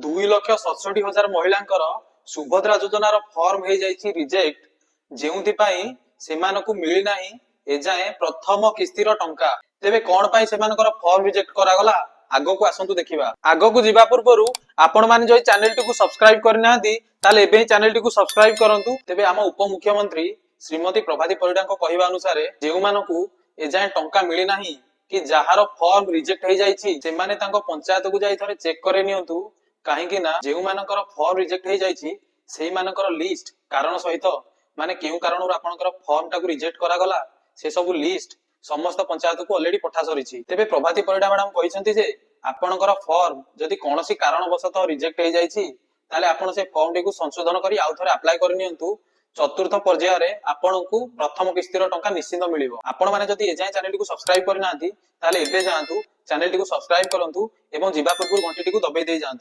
2,67,000 महिलांकर सुभद्रा योजनार फॉर्म हो जाइछि रिजेक्ट जेउंथिपाई सेमानकु मिली नाही एजाए प्रथम किस्तीर टंका। तेबे कोन पाई सेमानकर फॉर्म रिजेक्ट करागला आगो को आसंतु देखिबा। आगो को जिबा पूर्वरु आपण माने जो चैनल टी को सब्सक्राइब करनाहांती ताले एबे चैनल टी को सब्सक्राइब करंतु। तेबे आम उपमुख्यमंत्री श्रीमती प्रभाती परिडा को कहवा अनुसार जेउमानकु एजाए टंका मिली नाही कि जहार फॉर्म रिजेक्ट हो जाइछि सेमाने तांको पंचायत को जाई थरे चेक करे नियंतु काहेकि ना जेउमानकर फॉर्म रिजेक्ट हो जाइछि सेही मानकर लिस्ट कारण सहित माने केउ कारणर आपनकर फॉर्म टाकु रिजेक्ट करा गला से सब लिस्ट समस्त पंचायत को ऑलरेडी पठा सरिछि। तेबे प्रभाती परिडा मैडम कहिसंती जे आपनकर फॉर्म जदि कोनोसी कारणवशतः रिजेक्ट हो जाइछि ताले आपण से फॉर्म टी को संशोधन करी आउ थरे अप्लाई कर नियंतु। चतुर्थ पर्याय रे आपनकु प्रथम किस्तीर टंका निश्चित मिलिबो। आपण माने जदि एजाय चैनल को सब्सक्राइब करनाहांती ताले एबे जांतु चैनल को सब्सक्राइब करंतु एवं जिबा पूर्व घंटी को दबाई दे जांतु।